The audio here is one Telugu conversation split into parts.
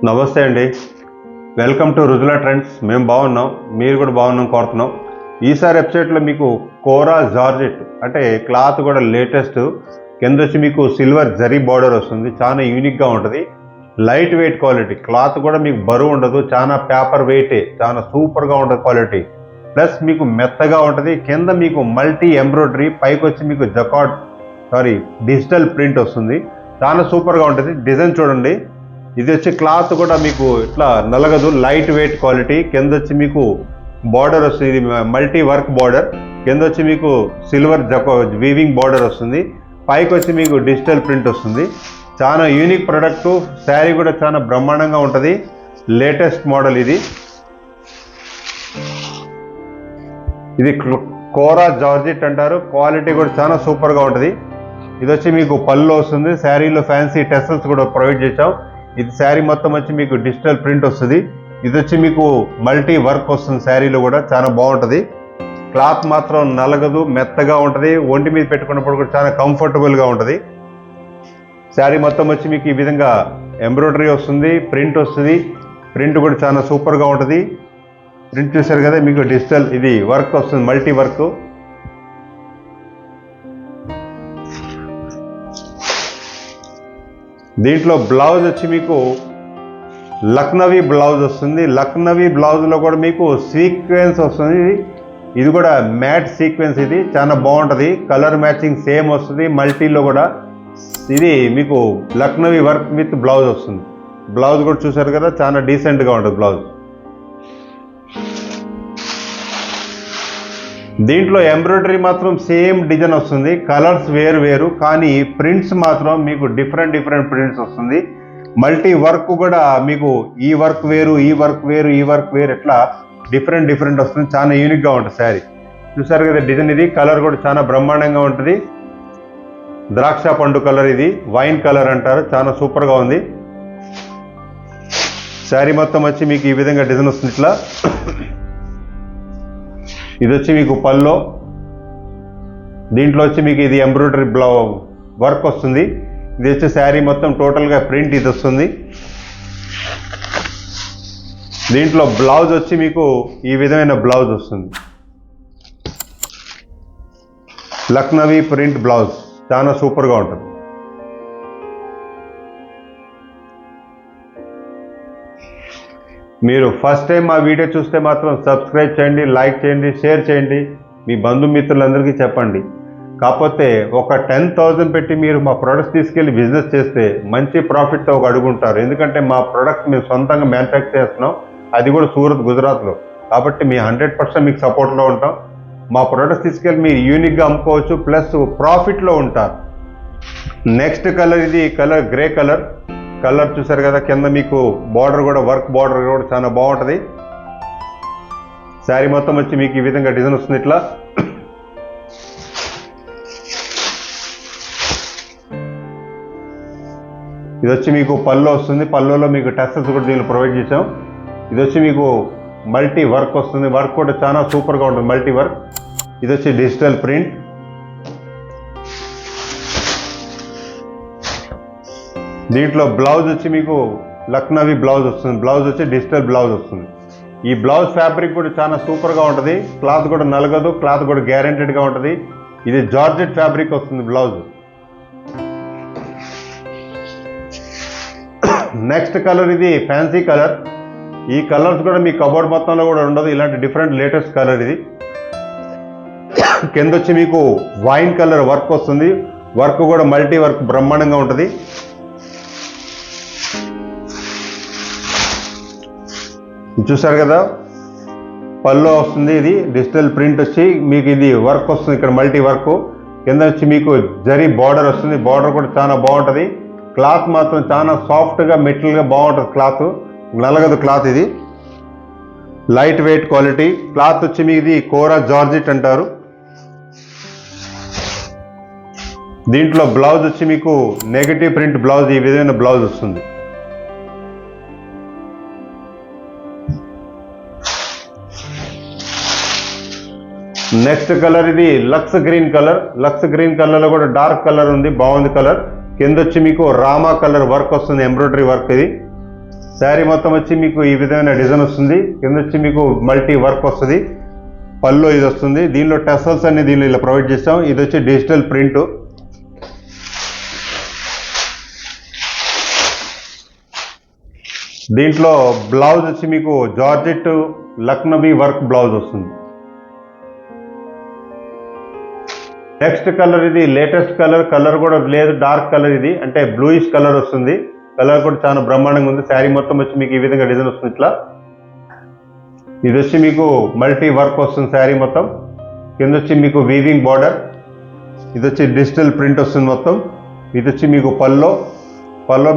నమస్తే అండి. Welcome to Rujula trends. మేము బాగున్నాం, మీరు కూడా బాగున్నాం కోరుతున్నాం. ఈసారి వెబ్సైట్లో మీకు కోరా జార్జెట్ అంటే క్లాత్ కూడా లేటెస్ట్, కింద వచ్చి మీకు సిల్వర్ జరీ బార్డర్ వస్తుంది. చాలా యూనిక్గా ఉంటుంది, లైట్ వెయిట్ క్వాలిటీ. క్లాత్ కూడా మీకు బరువు ఉండదు, చాలా పేపర్ వెయిటే, చాలా సూపర్గా ఉంటుంది క్వాలిటీ. ప్లస్ మీకు మెత్తగా ఉంటుంది. కింద మీకు మల్టీ ఎంబ్రాయిడరీ, పైకి వచ్చి మీకు డిజిటల్ ప్రింట్ వస్తుంది. చాలా సూపర్గా ఉంటుంది. డిజైన్ చూడండి, ఇది వచ్చి క్లాత్ కూడా మీకు ఇట్లా నలగదు, లైట్ వెయిట్ క్వాలిటీ. కింద వచ్చి మీకు బార్డర్ వస్తుంది, ఇది మల్టీ వర్క్ బార్డర్. కింద వచ్చి మీకు సిల్వర్ వీవింగ్ బార్డర్ వస్తుంది, పైకి వచ్చి మీకు డిజిటల్ ప్రింట్ వస్తుంది. చాలా యూనిక్ ప్రోడక్ట్. శారీ కూడా చాలా బ్రహ్మాండంగా ఉంటుంది, లేటెస్ట్ మోడల్ ఇది. ఇది కోరా జార్జెట్ అంటారు. క్వాలిటీ కూడా చాలా సూపర్గా ఉంటుంది. ఇది వచ్చి మీకు పళ్ళు వస్తుంది, శారీలో ఫ్యాన్సీ టెసల్స్ కూడా ప్రొవైడ్ చేసాం. ఇది శారీ మొత్తం వచ్చి మీకు డిజిటల్ ప్రింట్ వస్తుంది. ఇది వచ్చి మీకు మల్టీ వర్క్ వస్తుంది, శారీలో కూడా చాలా బాగుంటుంది. క్లాత్ మాత్రం నలగదు, మెత్తగా ఉంటుంది. ఒంటి మీద పెట్టుకున్నప్పుడు కూడా చాలా కంఫర్టబుల్గా ఉంటుంది. శారీ మొత్తం వచ్చి మీకు ఈ విధంగా ఎంబ్రాయిడరీ వస్తుంది, ప్రింట్ వస్తుంది. ప్రింట్ కూడా చాలా సూపర్గా ఉంటుంది. ప్రింట్ చూసారు కదా, మీకు డిజిటల్ ఇది వర్క్ వస్తుంది, మల్టీ వర్క్. దీంట్లో బ్లౌజ్ వచ్చి మీకు లక్నవీ బ్లౌజ్ వస్తుంది. లక్నవీ బ్లౌజ్లో కూడా మీకు సీక్వెన్స్ వస్తుంది. ఇది కూడా మ్యాట్ సీక్వెన్స్. ఇది చాలా బాగుంటుంది, కలర్ మ్యాచింగ్ సేమ్ వస్తుంది. మల్టీలో కూడా ఇది మీకు లక్నవీ వర్క్ విత్ బ్లౌజ్ వస్తుంది. బ్లౌజ్ కూడా చూసారు కదా, చాలా డీసెంట్గా ఉంటుంది బ్లౌజ్. దీంట్లో ఎంబ్రాయిడరీ మాత్రం సేమ్ డిజైన్ వస్తుంది, కలర్స్ వేరు వేరు, కానీ ప్రింట్స్ మాత్రం మీకు డిఫరెంట్ ప్రింట్స్ వస్తుంది. మల్టీ వర్క్ కూడా మీకు ఈ వర్క్ వేరు, ఈ వర్క్ వేరు, ఈ వర్క్ వేరు, ఇట్లా డిఫరెంట్ వస్తుంది. చాలా యూనిక్గా ఉంటుంది శారీ. చూసారు కదా డిజైన్. ఇది కలర్ కూడా చాలా బ్రహ్మాండంగా ఉంటుంది, ద్రాక్ష పండు కలర్. ఇది వైన్ కలర్ అంటారు, చాలా సూపర్గా ఉంది. శారీ మొత్తం వచ్చి మీకు ఈ విధంగా డిజైన్ వస్తుంది ఇట్లా. ఇది వచ్చి మీకు పల్లో. దీంట్లో వచ్చి మీకు ఇది ఎంబ్రాయిడరీ వర్క్ వస్తుంది. ఇది వచ్చి శారీ మొత్తం టోటల్గా ప్రింట్ ఇది వస్తుంది. దీంట్లో బ్లౌజ్ వచ్చి మీకు ఈ విధమైన బ్లౌజ్ వస్తుంది, లక్నవీ ప్రింట్ బ్లౌజ్. చాలా సూపర్గా ఉంటుంది. మీరు ఫస్ట్ టైం మా వీడియో చూస్తే మాత్రం సబ్స్క్రైబ్ చేయండి, లైక్ చేయండి, షేర్ చేయండి, మీ బంధుమిత్రులందరికీ చెప్పండి. కాకపోతే ఒక 10,000 పెట్టి మీరు మా ప్రోడక్ట్స్ తీసుకెళ్ళి బిజినెస్ చేస్తే మంచి ప్రాఫిట్తో ఒక అడుగుంటారు. ఎందుకంటే మా ప్రోడక్ట్ మేము సొంతంగా మ్యానుఫ్యాక్చర్ చేస్తున్నాం, అది కూడా సూరత్, గుజరాత్లో. కాబట్టి మీ 100% మీకు సపోర్ట్లో ఉంటాం. మా ప్రోడక్ట్స్ తీసుకెళ్ళి మీరు యూనిక్గా అమ్ముకోవచ్చు, ప్లస్ ప్రాఫిట్లో ఉంటారు. నెక్స్ట్ కలర్, ఇది కలర్ గ్రే కలర్. కలర్ చూసారు కదా, కింద మీకు బార్డర్ కూడా వర్క్ బార్డర్ కూడా చాలా బాగుంటుంది. శారీ మొత్తం వచ్చి మీకు ఈ విధంగా డిజైన్ వస్తుంది ఇట్లా. ఇది వచ్చి మీకు పళ్ళు వస్తుంది, పళ్ళులో మీకు టెసల్స్ కూడా దీనిలో ప్రొవైడ్ చేసాం. ఇది వచ్చి మీకు మల్టీ వర్క్ వస్తుంది, వర్క్ కూడా చాలా సూపర్గా ఉంటుంది, మల్టీ వర్క్. ఇది వచ్చి డిజిటల్ ప్రింట్. దీంట్లో బ్లౌజ్ వచ్చి మీకు లక్నవీ బ్లౌజ్ వస్తుంది, బ్లౌజ్ వచ్చి డిజిటల్ బ్లౌజ్ వస్తుంది. ఈ బ్లౌజ్ ఫ్యాబ్రిక్ కూడా చాలా సూపర్గా ఉంటుంది, క్లాత్ కూడా నలగదు, క్లాత్ కూడా గ్యారెంటెడ్గా ఉంటుంది. ఇది జార్జెట్ ఫ్యాబ్రిక్ వస్తుంది బ్లౌజ్. నెక్స్ట్ కలర్, ఇది ఫ్యాన్సీ కలర్. ఈ కలర్స్ కూడా మీ కబోర్డ్ మొత్తంలో కూడా ఉండదు, ఇలాంటి డిఫరెంట్ లేటెస్ట్ కలర్ ఇది. కింద వచ్చి మీకు వైన్ కలర్ వర్క్ వస్తుంది, వర్క్ కూడా మల్టీ వర్క్ బ్రహ్మాండంగా ఉంటుంది. చూసారు కదా, పల్లో వస్తుంది. ఇది డిజిటల్ ప్రింట్ వచ్చి మీకు ఇది వర్క్ వస్తుంది, ఇక్కడ మల్టీ వర్క్. కింద వచ్చి మీకు జరీ బార్డర్ వస్తుంది, బార్డర్ కూడా చాలా బాగుంటుంది. క్లాత్ మాత్రం చాలా సాఫ్ట్గా మెటీరియల్గా బాగుంటుంది, క్లాత్ నలగదు క్లాత్. ఇది లైట్ వెయిట్ క్వాలిటీ. క్లాత్ వచ్చి మీకు ఇది కోరా జార్జెట్ అంటారు. దీంట్లో బ్లౌజ్ వచ్చి మీకు నెగటివ్ ప్రింట్ బ్లౌజ్, ఈ విధమైన బ్లౌజ్ వస్తుంది. నెక్స్ట్ కలర్, ఇది lux green colour. Lux green కలర్లో కూడా డార్క్ కలర్ ఉంది, బాగుంది కలర్. కింద వచ్చి మీకు రామా కలర్ వర్క్ వస్తుంది, ఎంబ్రాయిడరీ వర్క్. ఇది శారీ మొత్తం వచ్చి మీకు ఈ విధమైన డిజైన్ వస్తుంది. కింద వచ్చి మీకు మల్టీ వర్క్ వస్తుంది. పళ్ళు ఇది వస్తుంది. దీనిలో టెసల్స్ అన్ని దీనిలో ఇలా ప్రొవైడ్ చేస్తాం. ఇది వచ్చి డిజిటల్ ప్రింట్. దీంట్లో బ్లౌజ్ వచ్చి మీకు జార్జెట్ లక్నవీ వర్క్ బ్లౌజ్ వస్తుంది. నెక్స్ట్ కలర్ ఇది లేటెస్ట్ కలర్ కూడా లేదు, డార్క్ కలర్ ఇది, అంటే బ్లూయిష్ కలర్ వస్తుంది. కలర్ కూడా చాలా బ్రహ్మాండంగా ఉంది. శారీ మొత్తం వచ్చి మీకు ఈ విధంగా డిజైన్ వస్తుంది. ఇట్లా ఇది వచ్చి మీకు మల్టీ వర్క్ వస్తుంది. శారీ మొత్తం కింద వచ్చి మీకు వీవింగ్ బార్డర్. ఇది వచ్చి డిజిటల్ ప్రింట్ వస్తుంది మొత్తం. ఇది వచ్చి మీకు పల్లో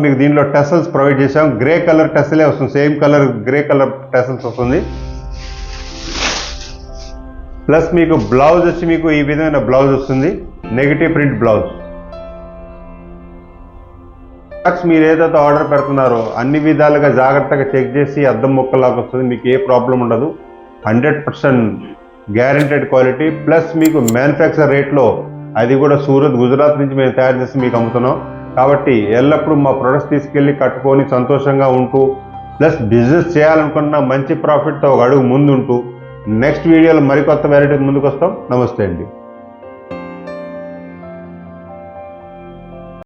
మీకు దీనిలో టెసల్స్ ప్రొవైడ్ చేసాం. గ్రే కలర్ టెసలే వస్తుంది, same colour grey colour tassels వస్తుంది. ప్లస్ మీకు బ్లౌజ్ వచ్చి మీకు ఈ విధమైన బ్లౌజ్ వస్తుంది, నెగిటివ్ ప్రింట్ బ్లౌజ్. మీరు ఏదైతే ఆర్డర్ పెడుతున్నారో అన్ని విధాలుగా జాగ్రత్తగా చెక్ చేసి అద్దం ముక్కలాగా వస్తుంది. మీకు ఏ ప్రాబ్లం ఉండదు. 100% గ్యారెంటెడ్ క్వాలిటీ. ప్లస్ మీకు మ్యానుఫ్యాక్చర్ రేట్లో, అది కూడా సూరత్ గుజరాత్ నుంచి మేము తయారు చేసి మీకు అమ్ముతున్నాం. కాబట్టి ఎల్లప్పుడూ మా ప్రొడక్ట్స్ తీసుకెళ్ళి కట్టుకొని సంతోషంగా ఉంటూ, ప్లస్ బిజినెస్ చేయాలనుకున్న మంచి ప్రాఫిట్తో ఒక అడుగు ముందుంటూ, నెక్స్ట్ వీడియోలో మరికొత్త వెరైటీ ముందుకు వస్తాం. నమస్తే అండి.